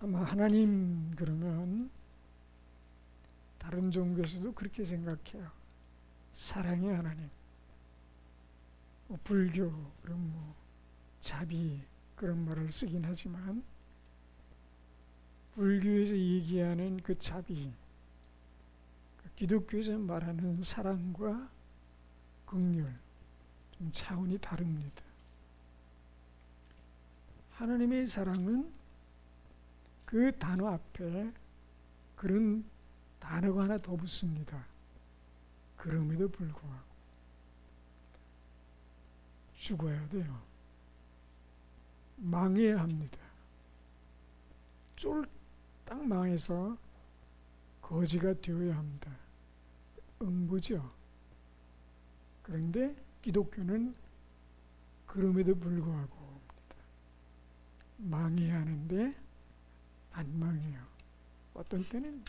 아마 하나님 그러면 다른 종교에서도 그렇게 생각해요. 사랑의 하나님. 불교 그럼 자비 그런 말을 쓰긴 하지만 불교에서 얘기하는 그 자비, 기독교에서 말하는 사랑과 긍휼 좀 차원이 다릅니다. 하나님의 사랑은 그 단어 앞에 그런 단어가 하나 더 붙습니다. 그럼에도 불구하고 죽어야 돼요. 망해야 합니다. 쫄딱 망해서 거지가 되어야 합니다. 응보죠. 그런데 기독교는 그럼에도 불구하고 망해야 하는데 안 망해요. 어떤 때는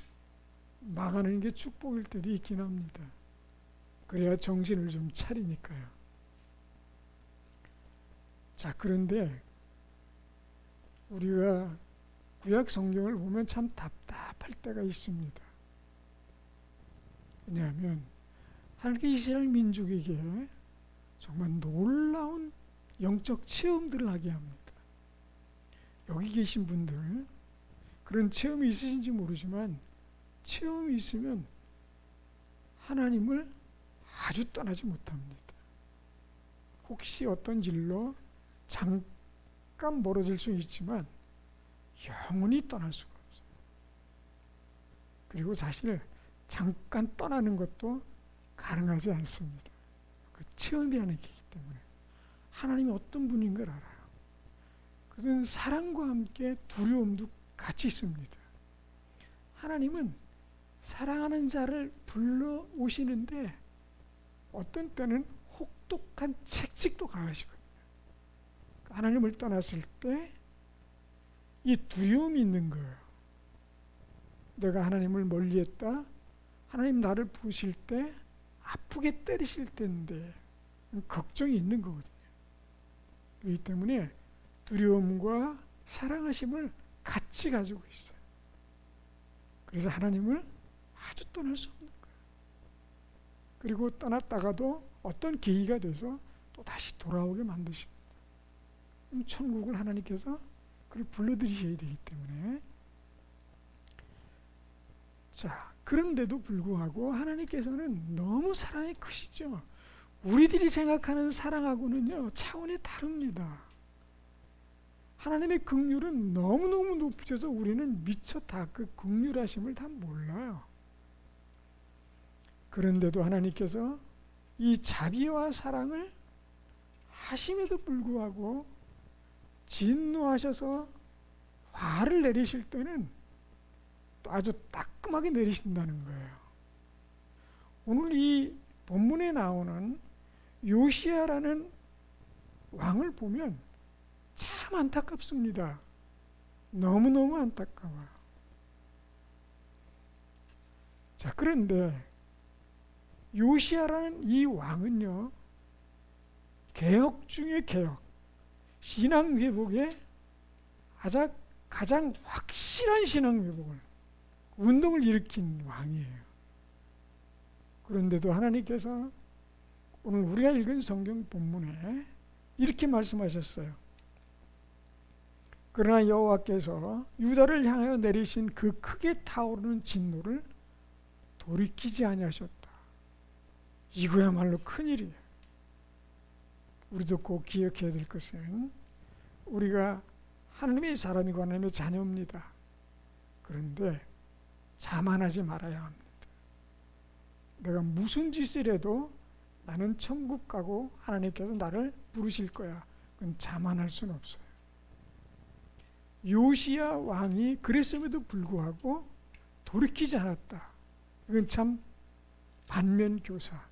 망하는 게 축복일 때도 있긴 합니다. 그래야 정신을 좀 차리니까요. 자, 그런데 우리가 구약 성경을 보면 참 답답할 때가 있습니다. 왜냐하면 하나님께 이스라엘 민족에게 정말 놀라운 영적 체험들을 하게 합니다. 여기 계신 분들 그런 체험이 있으신지 모르지만 체험이 있으면 하나님을 아주 떠나지 못합니다. 혹시 어떤 일로 잠깐 멀어질 수 있지만 영원히 떠날 수가 없어요. 그리고 사실 잠깐 떠나는 것도 가능하지 않습니다. 그 체험이라는 게 있기 때문에 하나님이 어떤 분인 걸 알아요. 그것은 사랑과 함께 두려움도 같이 있습니다. 하나님은 사랑하는 자를 불러오시는데 어떤 때는 혹독한 책찍도 가하시거든요. 하나님을 떠났을 때 이 두려움이 있는 거예요. 내가 하나님을 멀리했다. 하나님 나를 부르실 때 아프게 때리실 텐데 걱정이 있는 거거든요. 그렇기 때문에 두려움과 사랑하심을 같이 가지고 있어요. 그래서 하나님을 아주 떠날 수 없는 거예요. 그리고 떠났다가도 어떤 계기가 돼서 또 다시 돌아오게 만드십니다. 천국을 하나님께서 그를 불러들이셔야 되기 때문에 자, 그런데도 불구하고 하나님께서는 너무 사랑이 크시죠. 우리들이 생각하는 사랑하고는요 차원이 다릅니다. 하나님의 긍휼은 너무너무 높으셔서 우리는 미처 다 그 긍휼하심을 다 몰라요. 그런데도 하나님께서 이 자비와 사랑을 하심에도 불구하고 진노하셔서 화를 내리실 때는 또 아주 따끔하게 내리신다는 거예요. 오늘 이 본문에 나오는 요시야라는 왕을 보면 참 안타깝습니다. 너무너무 안타까워요. 자, 그런데 요시야라는 이 왕은요 개혁 중에 개혁, 신앙 회복에 가장 확실한 신앙 회복을 운동을 일으킨 왕이에요. 그런데도 하나님께서 오늘 우리가 읽은 성경 본문에 이렇게 말씀하셨어요. 그러나 여호와께서 유다를 향하여 내리신 그 크게 타오르는 진노를 돌이키지 아니하셨다. 이거야말로 큰일이에요. 우리도 꼭 기억해야 될 것은 우리가 하나님의 사람이고 하나님의 자녀입니다. 그런데 자만하지 말아야 합니다. 내가 무슨 짓을 해도 나는 천국 가고 하나님께서 나를 부르실 거야. 그건 자만할 수는 없어요. 요시야 왕이 그랬음에도 불구하고 돌이키지 않았다. 이건 참 반면교사.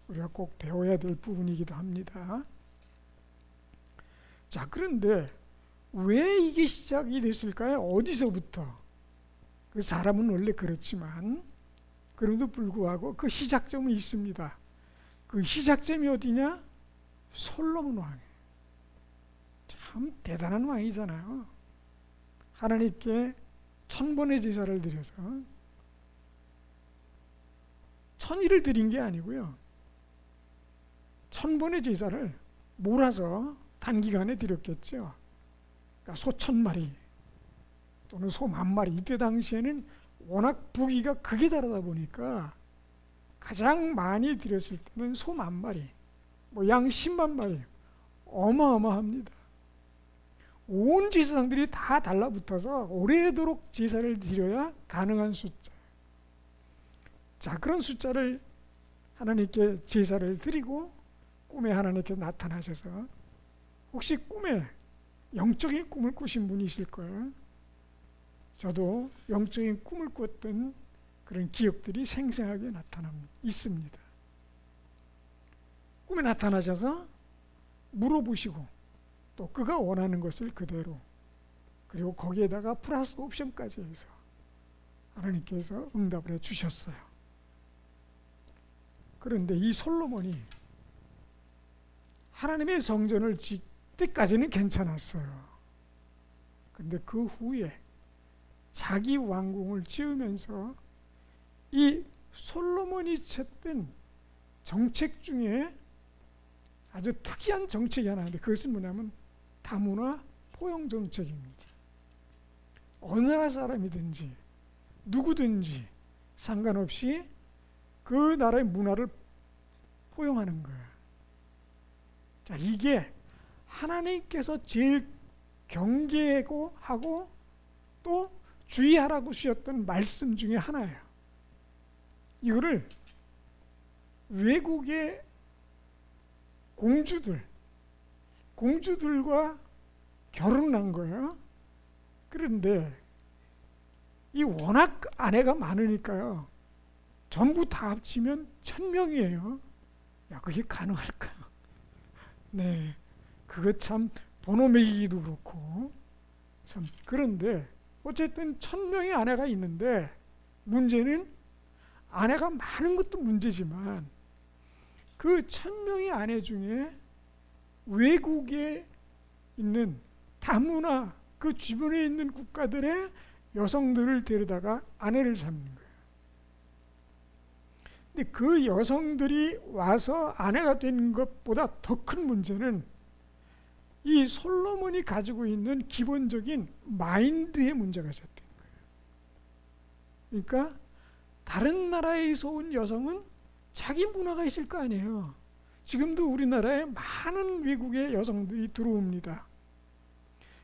우리가 꼭 배워야 될 부분이기도 합니다. 자, 그런데 왜 이게 시작이 됐을까요? 어디서부터? 그 사람은 원래 그렇지만 그럼에도 불구하고 그 시작점은 있습니다. 그 시작점이 어디냐? 솔로몬 왕이에요. 참 대단한 왕이잖아요. 하나님께 1000번의 제사를 드려서 1000일을 드린 게 아니고요. 1000번의 제사를 몰아서 단기간에 드렸겠죠. 그러니까 소 1000마리 또는 소 10,000마리. 이때 당시에는 워낙 부기가 극에 달하다 보니까 가장 많이 드렸을 때는 소 10,000마리, 뭐 양 10만 마리. 어마어마합니다. 온 제사장들이 다 달라붙어서 오래도록 제사를 드려야 가능한 숫자. 자, 그런 숫자를 하나님께 제사를 드리고 꿈에 하나님께 나타나셔서, 혹시 꿈에 영적인 꿈을 꾸신 분이 있을 거예요. 저도 영적인 꿈을 꿨던 그런 기억들이 생생하게 있습니다. 꿈에 나타나셔서 물어보시고 또 그가 원하는 것을 그대로, 그리고 거기에다가 플러스 옵션까지 해서 하나님께서 응답을 해주셨어요. 그런데 이 솔로몬이 하나님의 성전을 짓 때까지는 괜찮았어요. 그런데 그 후에 자기 왕궁을 지으면서 이 솔로몬이 쳤던 정책 중에 아주 특이한 정책이 하나 있는데, 그것은 뭐냐면 다문화 포용 정책입니다. 어느 나라 사람이든지 누구든지 상관없이 그 나라의 문화를 포용하는 거예요. 자, 이게 하나님께서 제일 경계하고 하고 또 주의하라고 주셨던 말씀 중에 하나예요. 이거를 외국의 공주들과 결혼한 거예요. 그런데 이 워낙 아내가 많으니까요. 전부 다 합치면 1000명이에요. 야, 그게 가능할까요? 네, 그거 참 번호 매기기도 그렇고 참. 그런데 어쨌든 1000명의 아내가 있는데, 문제는 아내가 많은 것도 문제지만 그 1000명의 아내 중에 외국에 있는 다문화, 그 주변에 있는 국가들의 여성들을 데려다가 아내를 삼는 거예요. 근데 그 여성들이 와서 아내가 되는 것보다 더 큰 문제는 이 솔로몬이 가지고 있는 기본적인 마인드의 문제가 있었던 거예요. 그러니까 다른 나라에서 온 여성은 자기 문화가 있을 거 아니에요. 지금도 우리나라에 많은 외국의 여성들이 들어옵니다.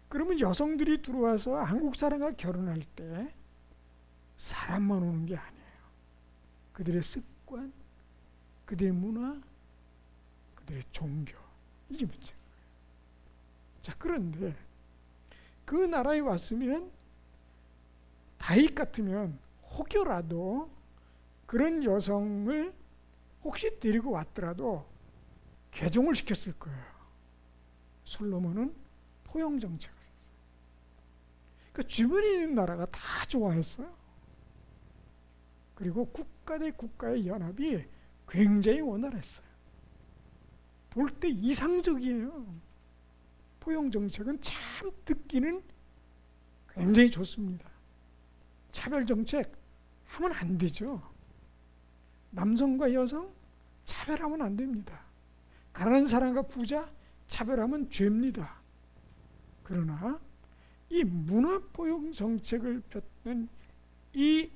그러면 여성들이 들어와서 한국 사람과 결혼할 때 사람만 오는 게 아니에요. 그들의 습관, 그들의 문화, 그들의 종교, 이게 문제예요. 자, 그런데 그 나라에 왔으면 다윗 같으면 혹여라도 그런 여성을 혹시 데리고 왔더라도 개종을 시켰을 거예요. 솔로몬은 포용 정책을 했어요. 그 주변에 있는 나라가 다 좋아했어요. 그리고 국가 대 국가의 연합이 굉장히 원활했어요. 볼 때 이상적이에요. 포용 정책은 참 듣기는 굉장히 좋습니다. 차별 정책 하면 안 되죠. 남성과 여성 차별하면 안 됩니다. 가난한 사람과 부자 차별하면 죄입니다. 그러나 이 문화 포용 정책을 폈던 이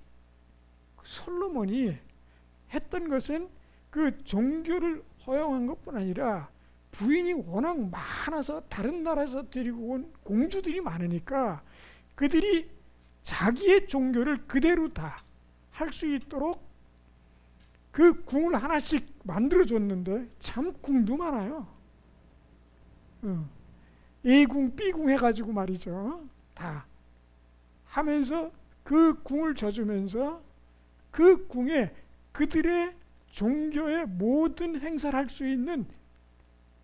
솔로몬이 했던 것은 그 종교를 허용한 것뿐 아니라 부인이 워낙 많아서 다른 나라에서 데리고 온 공주들이 많으니까 그들이 자기의 종교를 그대로 다 할 수 있도록 그 궁을 하나씩 만들어줬는데, 참 궁도 많아요. A궁, B궁 해가지고 말이죠. 다 하면서 그 궁을 져주면서 그 궁에 그들의 종교의 모든 행사를 할 수 있는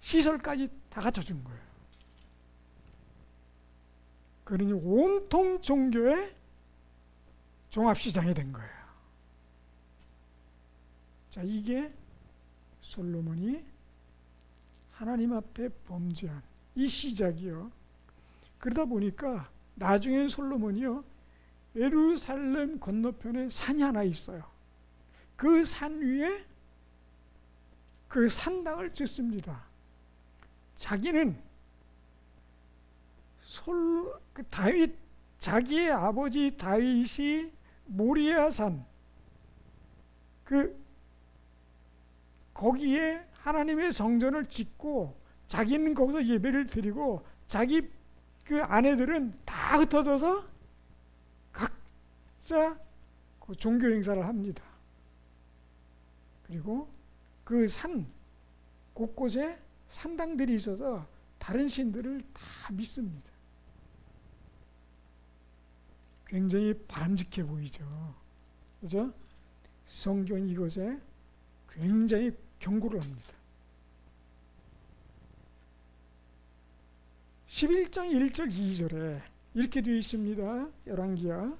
시설까지 다 갖춰준 거예요. 그러니 온통 종교의 종합시장이 된 거예요. 자, 이게 솔로몬이 하나님 앞에 범죄한 이 시작이요. 그러다 보니까 나중에 솔로몬이요, 예루살렘 건너편에 산이 하나 있어요. 그 산 위에 그 산당을 짓습니다. 자기는 다윗, 자기의 아버지 다윗이 모리아산 거기에 하나님의 성전을 짓고 자기는 거기서 예배를 드리고 자기 그 아내들은 다 흩어져서 각자 그 종교 행사를 합니다. 그리고 그 산 곳곳에 산당들이 있어서 다른 신들을 다 믿습니다. 굉장히 바람직해 보이죠. 그죠? 성경 이것에 굉장히 경고를 합니다. 11장 1절 2절에 이렇게 되어 있습니다. 열왕기하.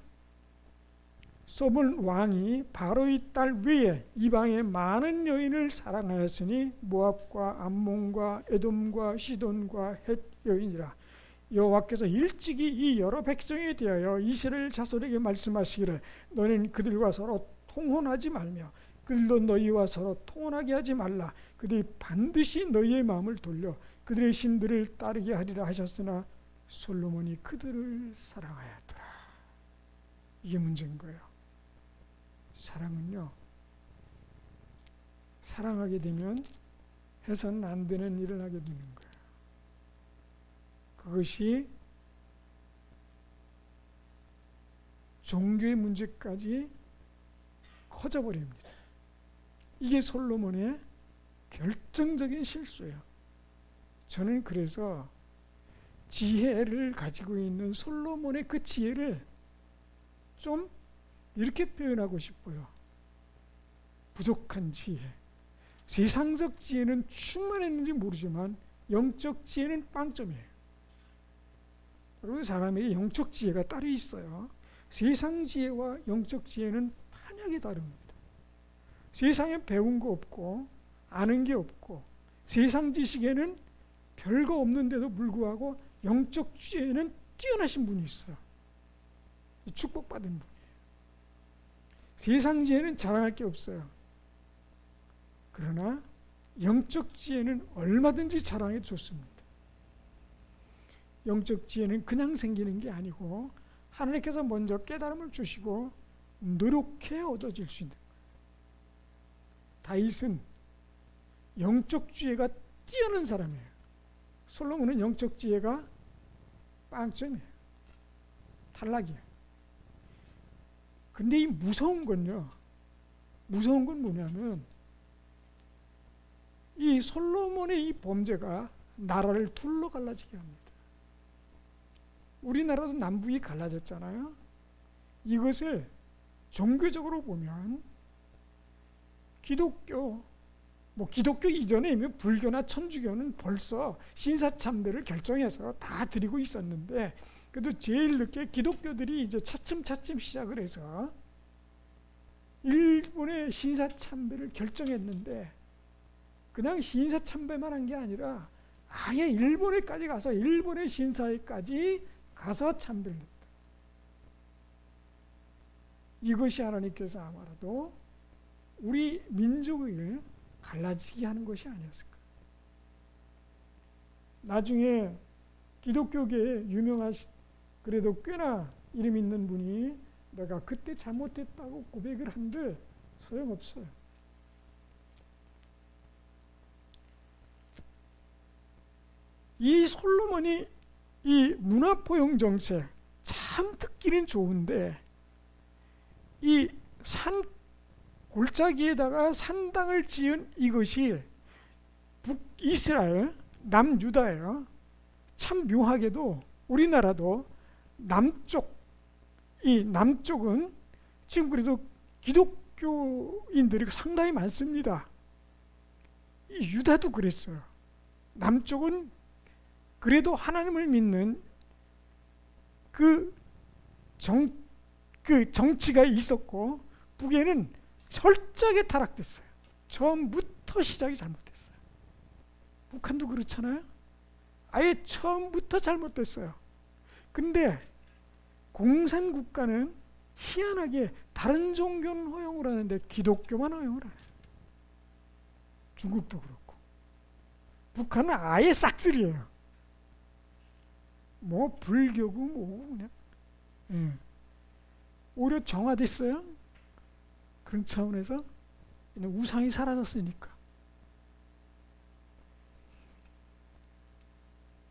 솔로몬 왕이 바로의 딸 외에 이방의 많은 여인을 사랑하였으니 모압과 암몬과 에돔과 시돈과 헷 여인이라. 여호와께서 일찍이 이 여러 백성에 대하여 이스라엘 자손에게 말씀하시기를 너는 그들과 서로 통혼하지 말며 그들도 너희와 서로 통혼하게 하지 말라. 그들이 반드시 너희의 마음을 돌려 그들의 신들을 따르게 하리라 하셨으나 솔로몬이 그들을 사랑하였더라. 이게 문제인 거예요. 사랑은요, 사랑하게 되면 해서는 안 되는 일을 하게 되는 거예요. 그것이 종교의 문제까지 커져버립니다. 이게 솔로몬의 결정적인 실수예요. 저는 그래서 지혜를 가지고 있는 솔로몬의 그 지혜를 좀 이렇게 표현하고 싶어요. 부족한 지혜. 세상적 지혜는 충만했는지 모르지만 영적 지혜는 빵점이에요. 여러분, 사람에게 영적 지혜가 따로 있어요. 세상 지혜와 영적 지혜는 판약이 다릅니다. 세상에 배운 거 없고 아는 게 없고 세상 지식에는 별거 없는데도 불구하고 영적 지혜는 뛰어나신 분이 있어요. 축복받은 분이에요. 세상 지혜는 자랑할 게 없어요. 그러나 영적 지혜는 얼마든지 자랑해 좋습니다. 영적 지혜는 그냥 생기는 게 아니고 하나님께서 먼저 깨달음을 주시고 노력해 얻어질 수 있는 거예요. 다윗은 영적 지혜가 뛰어난 사람이에요. 솔로몬은 영적 지혜가 빵점이에요. 탈락이에요. 근데 이 무서운 건요, 무서운 건 뭐냐면 이 솔로몬의 이 범죄가 나라를 둘로 갈라지게 합니다. 우리나라도 남북이 갈라졌잖아요. 이것을 종교적으로 보면 기독교 이전에 이미 불교나 천주교는 벌써 신사참배를 결정해서 다 드리고 있었는데, 그래도 제일 늦게 기독교들이 이제 차츰차츰 시작을 해서 일본의 신사참배를 결정했는데, 그냥 신사참배만 한 게 아니라 아예 일본에까지 가서 일본의 신사에까지 가서 참배를 했다. 이것이 하나님께서 아마도 우리 민족을 갈라지게 하는 것이 아니었을까. 나중에 기독교계에 유명하신, 그래도 꽤나 이름 있는 분이 내가 그때 잘못했다고 고백을 한들 소용없어요. 이 솔로몬이 이 문화포용 정책 참 듣기는 좋은데, 이 산 골짜기에다가 산당을 지은 이것이 북이스라엘 남유다예요. 참 묘하게도 우리나라도 남쪽은 지금 그래도 기독교인들이 상당히 많습니다. 이 유다도 그랬어요. 남쪽은 그래도 하나님을 믿는 그 정치가 있었고, 북에는 철저하게 타락됐어요. 처음부터 시작이 잘못됐어요. 북한도 그렇잖아요. 아예 처음부터 잘못됐어요. 근데 공산국가는 희한하게 다른 종교는 허용을 하는데 기독교만 허용을 안 해요. 중국도 그렇고. 북한은 아예 싹쓸이에요. 뭐 불교고 뭐고 그냥. 예. 오히려 정화됐어요. 그런 차원에서 우상이 사라졌으니까.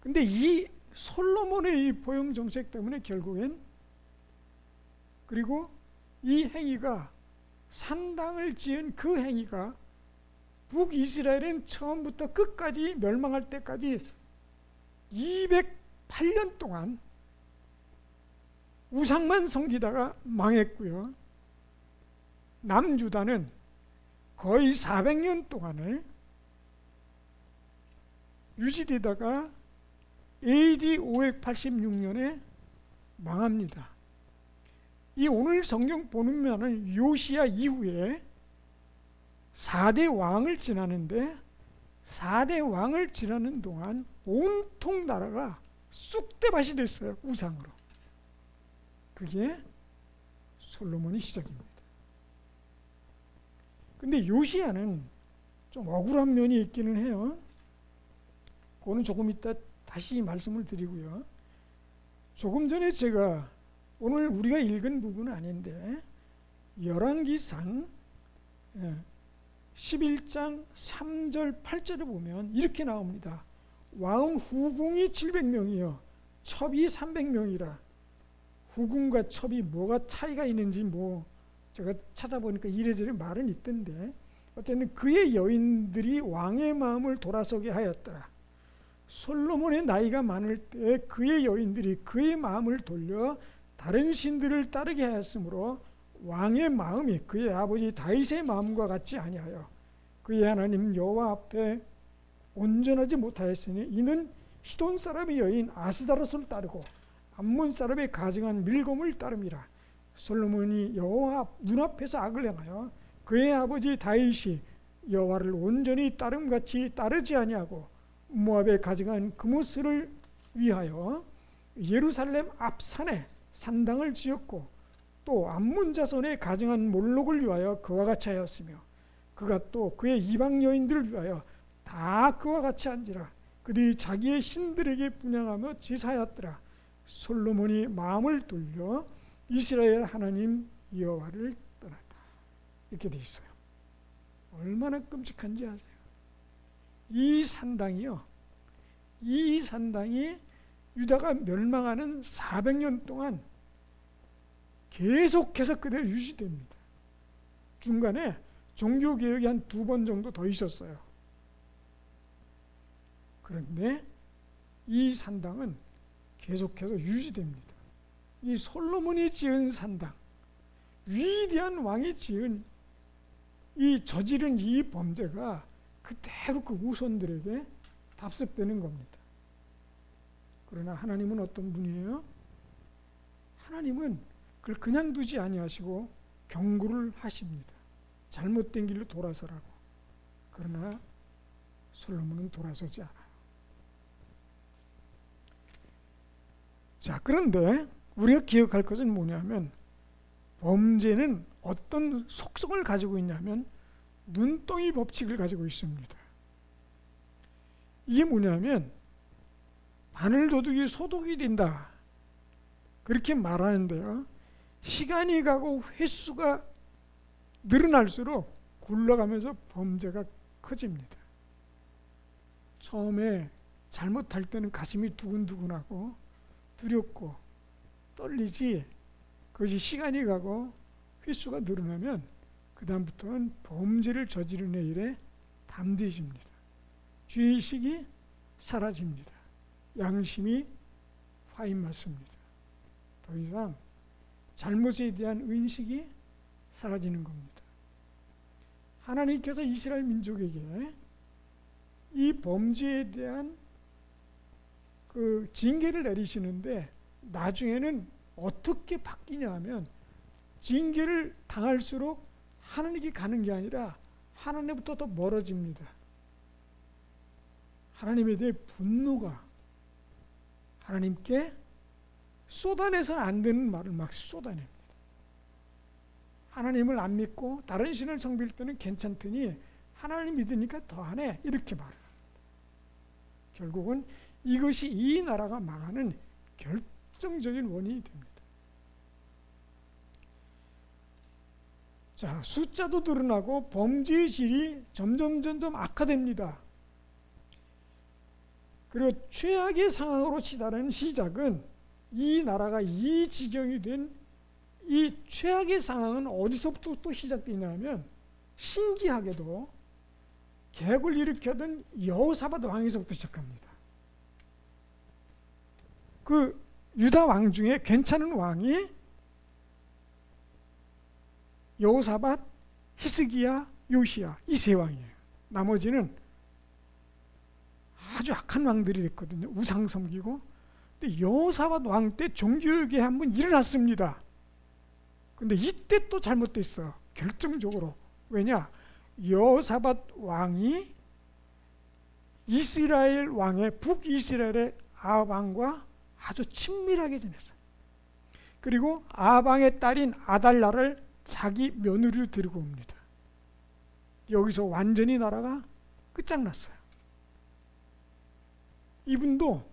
근데 이 솔로몬의 이 포용 정책 때문에 결국엔, 그리고 이 행위가, 산당을 지은 그 행위가 북이스라엘은 처음부터 끝까지 멸망할 때까지 208년 동안 우상만 섬기다가 망했고요. 남유다는 거의 400년 동안을 유지되다가 AD 586년에 망합니다. 이 오늘 성경 보면은 요시야 이후에 4대 왕을 지나는데, 4대 왕을 지나는 동안 온통 나라가 쑥대밭이 됐어요. 우상으로. 그게 솔로몬의 시작입니다. 근데 요시야는 좀 억울한 면이 있기는 해요. 그거는 조금 이따 다시 말씀을 드리고요. 조금 전에 제가 오늘 우리가 읽은 부분은 아닌데 열왕기상 11장 3절 8절을 보면 이렇게 나옵니다. 왕 후궁이 700명이요 첩이 300명이라. 후궁과 첩이 뭐가 차이가 있는지 뭐 제가 찾아보니까 이래저래 말은 있던데, 어쨌든 그의 여인들이 왕의 마음을 돌아서게 하였더라. 솔로몬의 나이가 많을 때 그의 여인들이 그의 마음을 돌려 다른 신들을 따르게 하였으므로 왕의 마음이 그의 아버지 다윗의 마음과 같지 아니하여 그의 하나님 여호와 앞에 온전하지 못하였으니, 이는 시돈 사람의 여인 아스다롯을 따르고 암몬 사람의 가증한 밀곰을 따름이라. 솔로몬이 여호와 눈앞에서 악을 행하여 그의 아버지 다윗이 여호와를 온전히 따름같이 따르지 아니하고 모압에 가증한 그모스를 위하여 예루살렘 앞산에 산당을 지었고, 또 암몬 자손의 가증한 몰록을 위하여 그와 같이 하였으며, 그가 또 그의 이방 여인들을 위하여 다 그와 같이 한지라. 그들이 자기의 신들에게 분향하며 제사하였더라. 솔로몬이 마음을 돌려 이스라엘 하나님 여호와를 떠났다. 이렇게 돼 있어요. 얼마나 끔찍한지 아세요? 이 산당이요, 이 산당이 유다가 멸망하는 400년 동안 계속해서 그대로 유지됩니다. 중간에 종교개혁이 한 2번 정도 더 있었어요. 그런데 이 산당은 계속해서 유지됩니다. 이 솔로몬이 지은 산당, 위대한 왕이 지은 이 저지른 이 범죄가 그대로 그 후손들에게 답습되는 겁니다. 그러나 하나님은 어떤 분이에요? 하나님은 그걸 그냥 두지 아니하시고 경고를 하십니다. 잘못된 길로 돌아서라고. 그러나 솔로몬은 돌아서지 않아요. 자, 그런데 우리가 기억할 것은 뭐냐면, 범죄는 어떤 속성을 가지고 있냐면 눈덩이 법칙을 가지고 있습니다. 이게 뭐냐면 바늘도둑이 소독이 된다, 그렇게 말하는데요, 시간이 가고 횟수가 늘어날수록 굴러가면서 범죄가 커집니다. 처음에 잘못할 때는 가슴이 두근두근하고 두렵고 떨리지, 그것이 시간이 가고 횟수가 늘어나면 그 다음부터는 범죄를 저지르는 일에 담대해집니다. 죄의식이 사라집니다. 양심이 화인맞습니다. 더 이상 잘못에 대한 의식이 사라지는 겁니다. 하나님께서 이스라엘 민족에게 이 범죄에 대한 그 징계를 내리시는데, 나중에는 어떻게 바뀌냐 하면 징계를 당할수록 하나님께 가는 게 아니라 하나님부터 더 멀어집니다. 하나님에 대해 분노가 하나님께 쏟아내서는 안 되는 말을 막 쏟아냅니다. 하나님을 안 믿고 다른 신을 섬길 때는 괜찮더니 하나님 믿으니까 더하네, 이렇게 말을 합니다. 결국은 이것이 이 나라가 망하는 결정적인 원인이 됩니다. 자, 숫자도 늘어나고 범죄의 질이 점점 악화됩니다. 그리고 최악의 상황으로 치달은 시작은, 이 나라가 이 지경이 된 이 최악의 상황은 어디서부터 또 시작되냐면, 신기하게도 개혁을 일으켰던 여호사밧 왕에서부터 시작합니다. 그 유다 왕 중에 괜찮은 왕이 여호사밧, 히스기야, 요시야, 이 세 왕이에요. 나머지는 아주 악한 왕들이 됐거든요. 우상 섬기고. 근데 여호사밧 왕 때 종교개혁이 한번 일어났습니다. 근데 이때 또 잘못됐어요. 결정적으로. 왜냐? 여호사밧 왕이 이스라엘 왕의, 북이스라엘의 아합 왕과 아주 친밀하게 지냈어요. 그리고 아합 왕의 딸인 아달랴를 자기 며느리로 데리고 옵니다. 여기서 완전히 나라가 끝장났어요. 이분도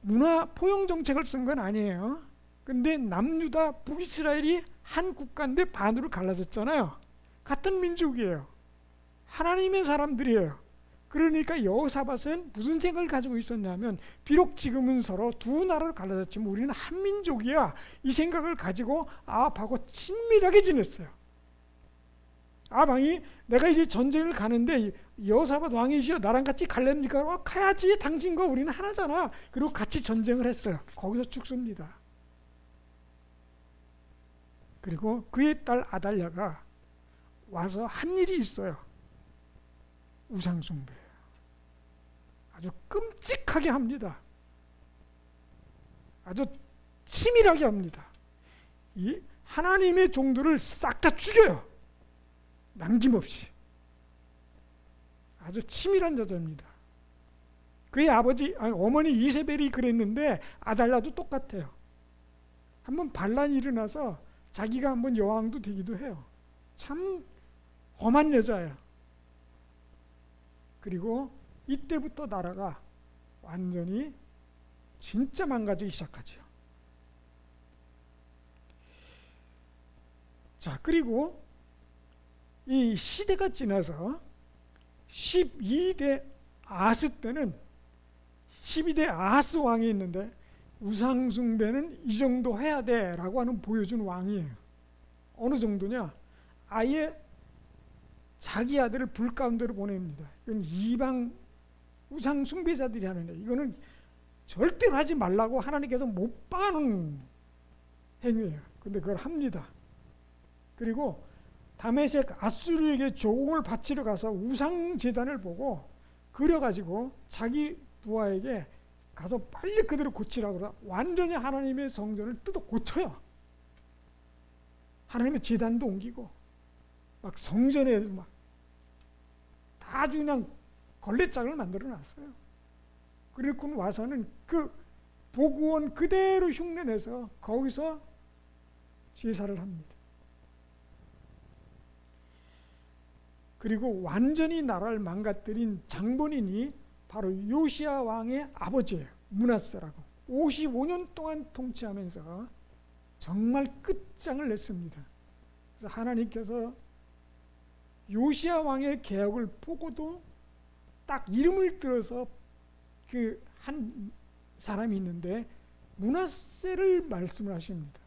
문화 포용 정책을 쓴 건 아니에요. 근데 남유다 북이스라엘이 한 국가인데 반으로 갈라졌잖아요. 같은 민족이에요. 하나님의 사람들이에요. 그러니까 여호사밧은 무슨 생각을 가지고 있었냐면, 비록 지금은 서로 두 나라로 갈라졌지만 우리는 한 민족이야, 이 생각을 가지고 아합하고 친밀하게 지냈어요. 아합 왕이 내가 이제 전쟁을 가는데 여호사밧 왕이시여 나랑 같이 갈랍니까? 가야지, 당신과 우리는 하나잖아. 그리고 같이 전쟁을 했어요. 거기서 죽습니다. 그리고 그의 딸 아달랴가 와서 한 일이 있어요. 우상숭배. 아주 끔찍하게 합니다. 아주 치밀하게 합니다. 이 하나님의 종들을 싹 다 죽여요. 남김없이. 아주 치밀한 여자입니다. 그의 어머니 이세벨이 그랬는데 아달랴도 똑같아요. 한번 반란이 일어나서 자기가 한번 여왕도 되기도 해요. 참 험한 여자예요. 그리고 이때부터 나라가 완전히 진짜 망가지기 시작하죠. 자, 그리고 이 시대가 지나서 12대 아하스 때는, 12대 아하스 왕이 있는데 우상숭배는 이 정도 해야 돼 라고 하는 보여준 왕이에요. 어느 정도냐? 아예 자기 아들을 불 가운데로 보냅니다. 이건 이방 우상숭배자들이 하는 일, 이거는 절대로 하지 말라고 하나님께서 못 박아놓은 행위예요. 근데 그걸 합니다. 그리고 다메섹 아수르에게 조공을 바치러 가서 우상제단을 보고 그려가지고 자기 부하에게 가서 빨리 그대로 고치라고 그러다 완전히 하나님의 성전을 뜯어 고쳐요. 하나님의 제단도 옮기고 막 성전에 막 다 아주 그냥 걸레장을 만들어 놨어요. 그리고 와서는 그 보고원 그대로 흉내내서 거기서 제사를 합니다. 그리고 완전히 나라를 망가뜨린 장본인이 바로 요시야 왕의 아버지예요. 므낫세라고. 55년 동안 통치하면서 정말 끝장을 냈습니다. 그래서 하나님께서 요시야 왕의 개혁을 보고도 딱 이름을 들어서 그 한 사람이 있는데 므낫세를 말씀을 하십니다.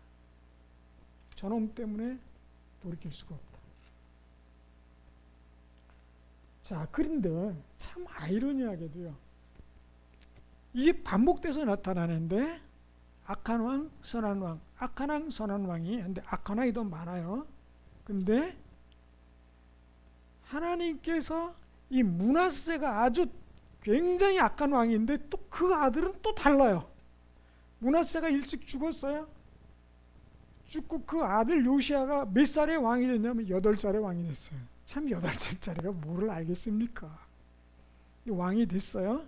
저놈 때문에 돌이킬 수가 없다. 자, 그런데 참 아이러니하게도요, 이게 반복돼서 나타나는데 악한 왕, 선한 왕, 악한 왕, 선한 왕이, 근데 악한 왕이 더 많아요. 근데 하나님께서 이 므낫세가 아주 굉장히 악한 왕인데 또 그 아들은 또 달라요. 므낫세가 일찍 죽었어요. 죽고 그 아들 요시야가 몇 살의 왕이 됐냐면 8살의 왕이 됐어요. 참 8살짜리가 뭐를 알겠습니까? 왕이 됐어요.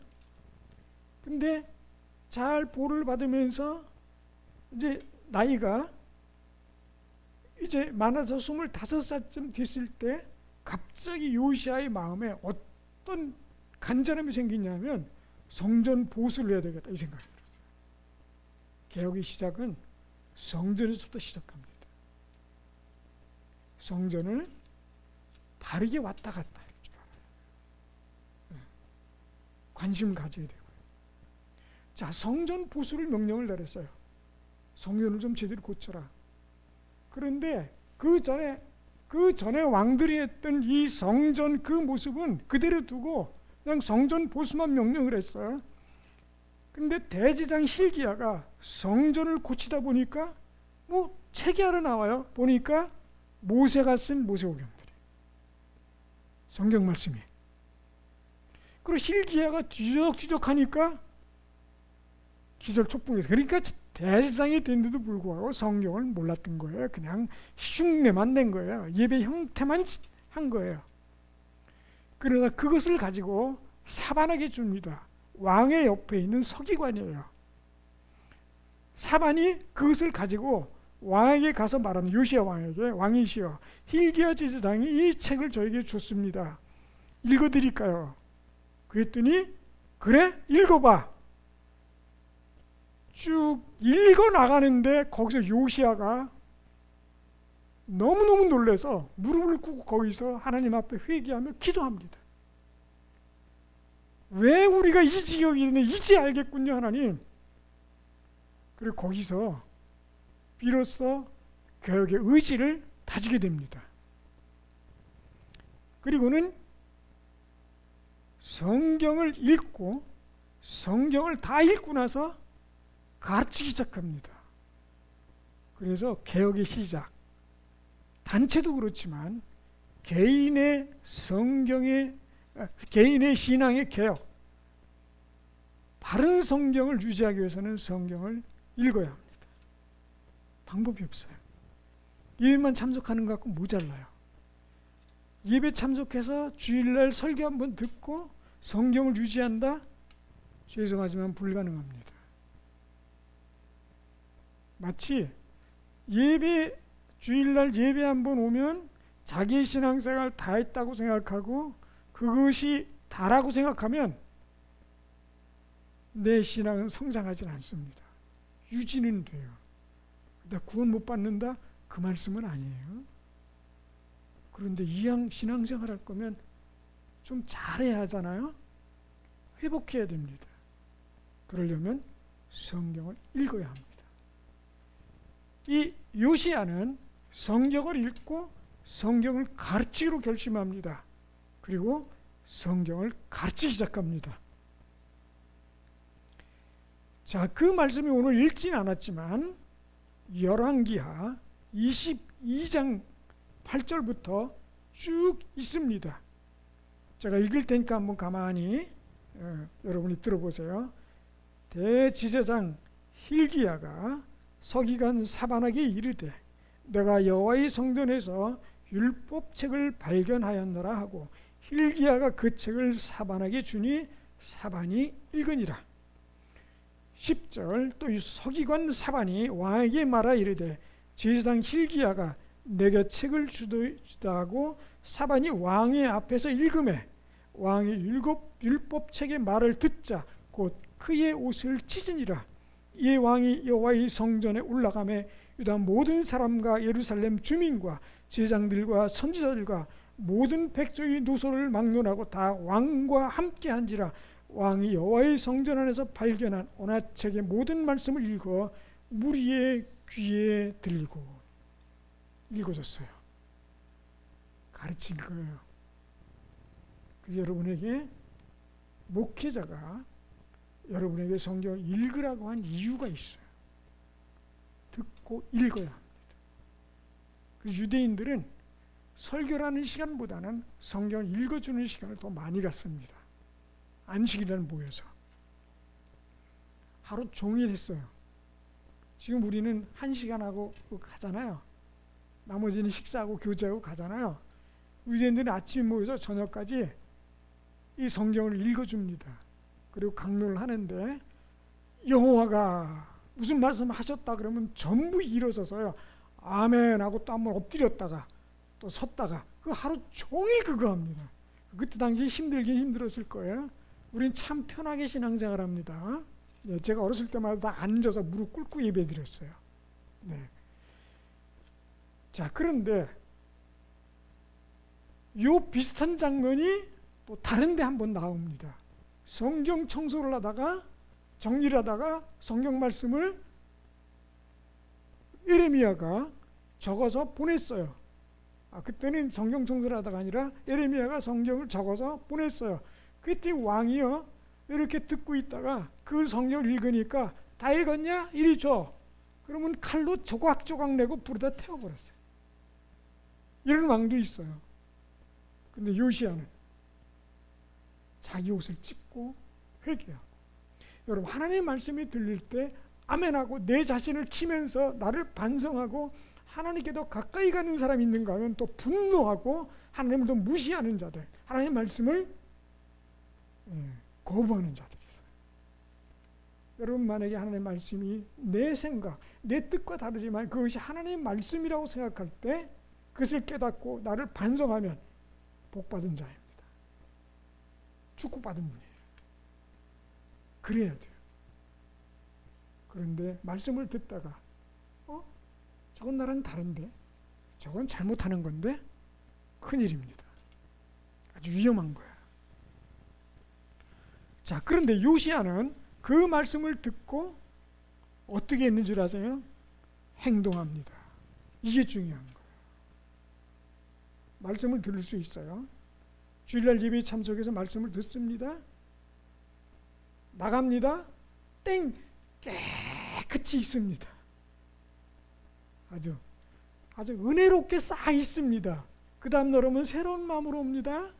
근데 잘 보를 받으면서 이제 나이가 이제 많아서 25살쯤 됐을 때 갑자기 요시야의 마음에 어떤 간절함이 생기냐면 성전 보수를 해야 되겠다 이 생각이 들었어요. 개혁의 시작은 성전에서부터 시작합니다. 성전을 바르게 왔다 갔다 할 줄 알아요. 관심을 가져야 되고요. 자, 성전 보수를 명령을 내렸어요. 성전을 좀 제대로 고쳐라. 그런데 그 전에 왕들이 했던 이 성전 그 모습은 그대로 두고 그냥 성전 보수만 명령을 했어요. 근데 대제사장 hil기야가 성전을 고치다 보니까 뭐 책이 하나 나와요. 보니까 모세가 쓴 모세오경들이 성경 말씀이. 그리고 hil기야가 뒤적뒤적하니까 기절촉풍해서, 그러니까 대제사장이 됐는데도 불구하고 성경을 몰랐던 거예요. 그냥 흉내만 낸 거예요. 예배 형태만 한 거예요. 그러다 그것을 가지고 사반에게 줍니다. 왕의 옆에 있는 서기관이에요. 사반이 그것을 가지고 왕에게 가서 말하는, 요시야 왕에게, 왕이시여 hil기야 제사장이 이 책을 저에게 줬습니다. 읽어드릴까요? 그랬더니 그래 읽어봐. 쭉 읽어 나가는데 거기서 요시야가 너무너무 놀라서 무릎을 꿇고 거기서 하나님 앞에 회개하며 기도합니다. 왜 우리가 이 지경이 있는데 이제 알겠군요 하나님. 그리고 거기서 비로소 개혁의 의지를 다지게 됩니다. 그리고는 성경을 읽고 성경을 다 읽고 나서 가르치기 시작합니다. 그래서 개혁의 시작, 단체도 그렇지만 개인의 신앙의 개혁, 바른 성경을 유지하기 위해서는 성경을 읽어야 합니다. 방법이 없어요. 예배만 참석하는 것 같고 모자라요. 예배 참석해서 주일날 설교 한번 듣고 성경을 유지한다? 죄송하지만 불가능합니다. 마치 주일날 예배 한번 오면 자기의 신앙생활 다 했다고 생각하고 그것이 다라고 생각하면 내 신앙은 성장하지 않습니다. 유지는 돼요. 나 구원 못 받는다? 그 말씀은 아니에요. 그런데 이왕 신앙생활 할 거면 좀 잘해야 하잖아요. 회복해야 됩니다. 그러려면 성경을 읽어야 합니다. 이 요시야는 성경을 읽고 성경을 가르치기로 결심합니다. 그리고 성경을 가르치기 시작합니다. 자, 그 말씀이 오늘 읽지는 않았지만 열왕기하 22장 8절부터 쭉 있습니다. 제가 읽을 테니까 한번 가만히 여러분이 들어보세요. 대지사장 hil기야가 서기관 사반에게 이르되 내가 여호와의 성전에서 율법책을 발견하였노라 하고 hil기야가 그 책을 사반에게 주니 사반이 읽으니라. 10절 또 이 서기관 사반이 왕에게 말하 이르되 제사장 hil기야가 내게 책을 주다 하고 사반이 왕의 앞에서 읽음에 왕이 율법책의 말을 듣자 곧 그의 옷을 찢으니라. 이에 왕이 여호와의 성전에 올라가매 유다 모든 사람과 예루살렘 주민과 제사장들과 선지자들과 모든 백성의 노소를 막론하고 다 왕과 함께 한지라. 왕이 여호와의 성전 안에서 발견한 언어책의 모든 말씀을 읽어 무리의 귀에 들리고 읽어줬어요. 가르친 거예요. 그래서 여러분에게 목회자가 여러분에게 성경을 읽으라고 한 이유가 있어요. 듣고 읽어야 합니다. 그래서 유대인들은 설교라는 시간보다는 성경을 읽어주는 시간을 더 많이 갖습니다. 안식일날 모여서 하루 종일 했어요. 지금 우리는 1시간 하고 가잖아요. 나머지는 식사하고 교제하고 가잖아요. 유대인들은 아침에 모여서 저녁까지 이 성경을 읽어줍니다. 그리고 강론을 하는데 여호와가 무슨 말씀을 하셨다 그러면 전부 일어서서요 아멘 하고 또 한번 엎드렸다가 또 섰다가 그 하루 종일 그거 합니다. 그때 당시 힘들긴 힘들었을 거예요. 우린 참 편하게 신앙생활 합니다. 네, 제가 어렸을 때마다 다 앉아서 무릎 꿇고 예배 드렸어요. 네. 자, 그런데 요 비슷한 장면이 또 다른 데 한번 나옵니다. 성경 청소를 하다가 정리를 하다가 성경 말씀을 예레미야가 적어서 보냈어요. 그때는 성경 청소를 하다가 아니라 예레미야가 성경을 적어서 보냈어요. 그때 왕이요 이렇게 듣고 있다가 그 성경을 읽으니까 다 읽었냐? 이리 줘. 그러면 칼로 조각조각 내고 불에다 태워버렸어요. 이런 왕도 있어요. 근데 요시야는 자기 옷을 찢고 회개해요. 여러분 하나님의 말씀이 들릴 때 아멘하고 내 자신을 치면서 나를 반성하고 하나님께 더 가까이 가는 사람이 있는가 하면 또 분노하고 하나님을 더 무시하는 자들, 하나님의 말씀을 거부하는 자들이 있어요. 여러분 만약에 하나님의 말씀이 내 생각, 내 뜻과 다르지만 그것이 하나님의 말씀이라고 생각할 때 그것을 깨닫고 나를 반성하면 복받은 자입니다. 축복받은 분이에요. 그래야 돼요. 그런데 말씀을 듣다가 저건 나랑 다른데 저건 잘못하는 건데 큰일입니다. 아주 위험한 거야. 자, 그런데 요시야는 그 말씀을 듣고 어떻게 했는 줄 아세요? 행동합니다. 이게 중요한 거예요. 말씀을 들을 수 있어요. 주일날 예배에 참석해서 말씀을 듣습니다. 나갑니다. 땡! 깨끗이 있습니다. 아주 은혜롭게 쌓여 있습니다. 그 다음 날 오면 새로운 마음으로 옵니다.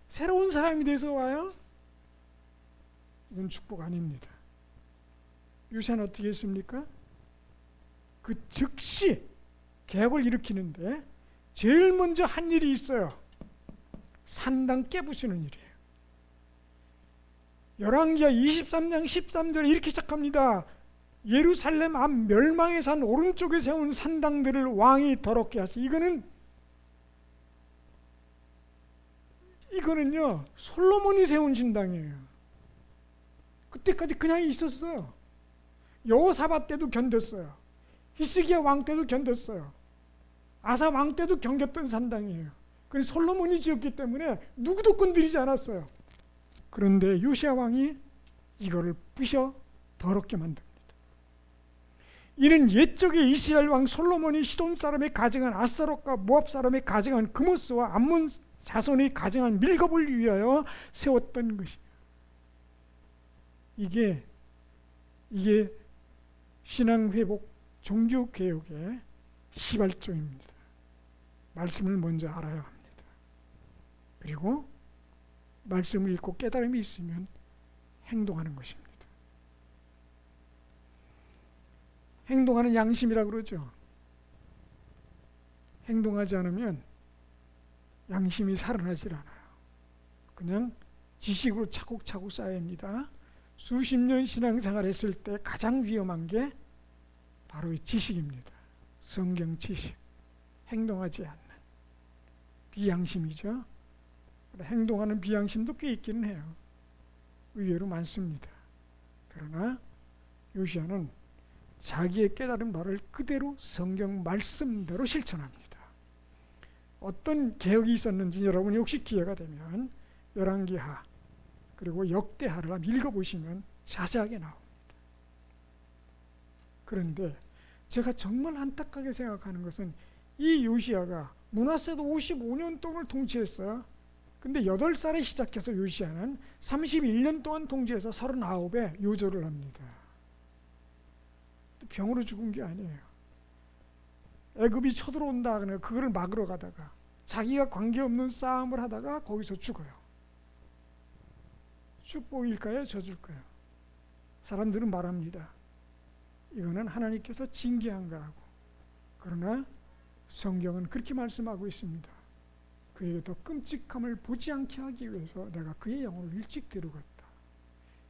새로운 사람이 돼서 와요. 이건 축복 아닙니다. 요시야는 어떻게 했습니까? 그 즉시 개혁을 일으키는데 제일 먼저 한 일이 있어요. 산당 깨부수는 일이에요. 열왕기하 23장 13절에 이렇게 시작합니다. 예루살렘 앞 멸망의 산 오른쪽에 세운 산당들을 왕이 더럽게 하시. 이거는요 솔로몬이 세운 신당이에요. 그때까지 그냥 있었어요. 여호사밧 때도 견뎠어요. 히스기야 왕 때도 견뎠어요. 아사 왕 때도 견뎠던 산당이에요. 그래서 솔로몬이 지었기 때문에 누구도 건드리지 않았어요. 그런데 요시야 왕이 이거를 부셔 더럽게 만듭니다. 이는 옛적의 이스라엘 왕 솔로몬이 시돈 사람이 가증한 아스타롯과 모압 사람이 가증한 그모스와 암몬 자손이 가증한 밀겁을 위하여 세웠던 것이에요. 이게 신앙회복 종교개혁의 시발점입니다. 말씀을 먼저 알아야 합니다. 그리고 말씀을 읽고 깨달음이 있으면 행동하는 것입니다. 행동하는 양심이라고 그러죠. 행동하지 않으면 양심이 살아나질 않아요. 그냥 지식으로 차곡차곡 쌓여옵니다. 수십 년 신앙생활 했을 때 가장 위험한 게 바로 이 지식입니다. 성경 지식. 행동하지 않는 비양심이죠. 행동하는 비양심도 꽤 있기는 해요. 의외로 많습니다. 그러나 요시야는 자기의 깨달은 바를 그대로 성경 말씀대로 실천합니다. 어떤 개혁이 있었는지 여러분이 혹시 기회가 되면 열왕기하 그리고 역대하를 한번 읽어보시면 자세하게 나옵니다. 그런데 제가 정말 안타깝게 생각하는 것은 이 요시야가 므낫세도 55년 동안을 통치했어요. 근데 8살에 시작해서 요시야는 31년 동안 통치해서 39에 요절을 합니다. 병으로 죽은 게 아니에요. 애굽이 쳐들어온다 그러면 그거를 막으러 가다가 자기가 관계없는 싸움을 하다가 거기서 죽어요. 축복일까요? 저줄까요? 사람들은 말합니다. 이거는 하나님께서 징계한 거라고. 그러나 성경은 그렇게 말씀하고 있습니다. 그에게 더 끔찍함을 보지 않게 하기 위해서 내가 그의 영혼을 일찍 데려갔다.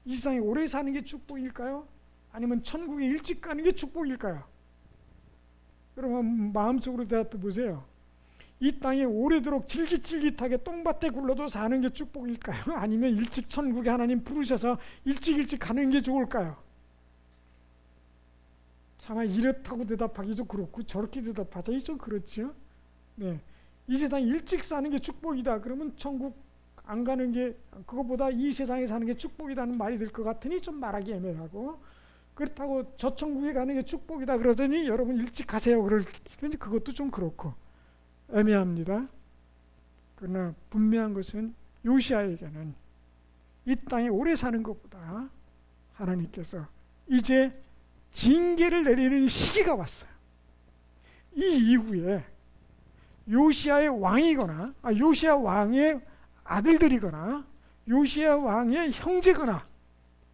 이 세상에 오래 사는 게 축복일까요? 아니면 천국에 일찍 가는 게 축복일까요? 여러분 마음속으로 대답해 보세요. 이 땅에 오래도록 질깃질깃하게 똥밭에 굴러도 사는 게 축복일까요? 아니면 일찍 천국에 하나님 부르셔서 일찍 가는 게 좋을까요? 차마 이렇다고 대답하기 좀 그렇고 저렇게 대답하자니 좀 그렇죠. 네, 이 세상 일찍 사는 게 축복이다. 그러면 천국 안 가는 게 그것보다 이 세상에 사는 게 축복이라는 말이 될 것 같으니 좀 말하기 애매하고, 그렇다고 저 천국에 가는 게 축복이다 그러더니 여러분 일찍 가세요. 그러니 그것도 좀 그렇고 애매합니다. 그러나 분명한 것은 요시야에게는 이 땅에 오래 사는 것보다 하나님께서 이제 징계를 내리는 시기가 왔어요. 이 이후에 요시야의 왕이거나 요시야 왕의 아들들이거나 요시야 왕의 형제거나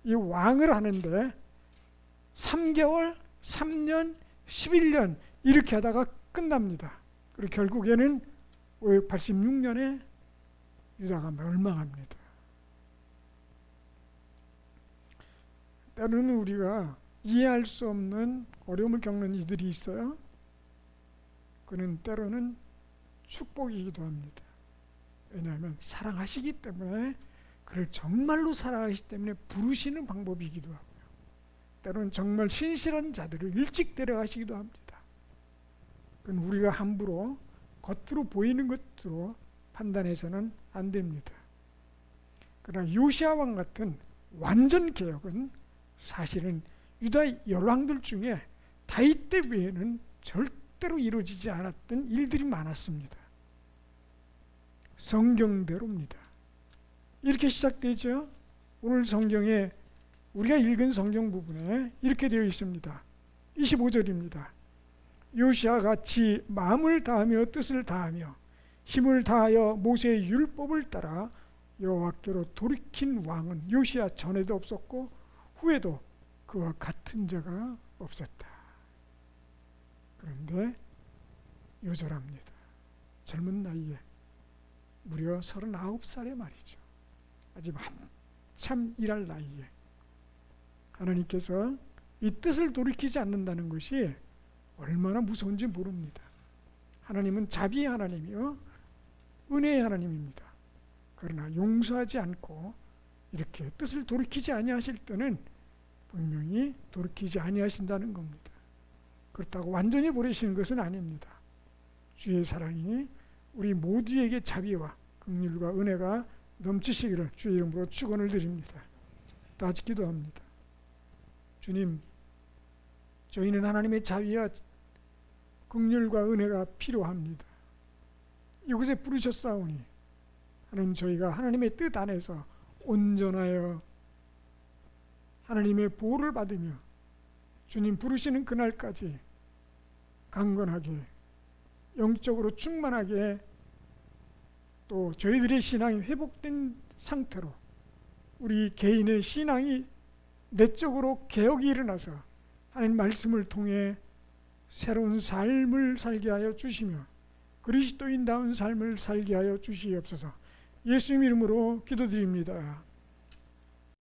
이 왕을 하는데 3개월, 3년, 11년 이렇게 하다가 끝납니다. 그리고 결국에는 586년에 유다가 멸망합니다. 때로는 우리가 이해할 수 없는 어려움을 겪는 이들이 있어요. 그는 때로는 축복이기도 합니다. 왜냐하면 사랑하시기 때문에, 그를 정말로 사랑하시기 때문에 부르시는 방법이기도 하고요. 때로는 정말 신실한 자들을 일찍 데려가시기도 합니다. 그건 우리가 함부로 겉으로 보이는 것으로 판단해서는 안 됩니다. 그러나 요시야 왕 같은 완전 개혁은 사실은 유다 열왕들 중에 다윗 때 외에는 절대로 이루어지지 않았던 일들이 많았습니다. 성경대로입니다. 이렇게 시작되죠. 오늘 성경에 우리가 읽은 성경 부분에 이렇게 되어 있습니다. 25절입니다. 요시야 같이 마음을 다하며 뜻을 다하며 힘을 다하여 모세의 율법을 따라 여호와께로 돌이킨 왕은 요시야 전에도 없었고 후에도 그와 같은 자가 없었다. 그런데 요절합니다. 젊은 나이에 무려 39살의 말이죠. 아직 한참 일할 나이에 하나님께서 이 뜻을 돌이키지 않는다는 것이 얼마나 무서운지 모릅니다. 하나님은 자비의 하나님이요 은혜의 하나님입니다. 그러나 용서하지 않고 이렇게 뜻을 돌이키지 아니하실 때는 분명히 돌이키지 아니하신다는 겁니다. 그렇다고 완전히 버리시는 것은 아닙니다. 주의 사랑이 우리 모두에게 자비와 긍휼과 은혜가 넘치시기를 주의 이름으로 축원을 드립니다. 다 같이 기도합니다. 주님, 저희는 하나님의 자비와 긍휼과 은혜가 필요합니다. 이곳에 부르셨사오니 하나님, 저희가 하나님의 뜻 안에서 온전하여 하나님의 보호를 받으며 주님 부르시는 그날까지 강건하게 영적으로 충만하게 또 저희들의 신앙이 회복된 상태로 우리 개인의 신앙이 내적으로 개혁이 일어나서 하나님 말씀을 통해 새로운 삶을 살게 하여 주시며 그리스도인다운 삶을 살게 하여 주시옵소서. 예수님 이름으로 기도드립니다.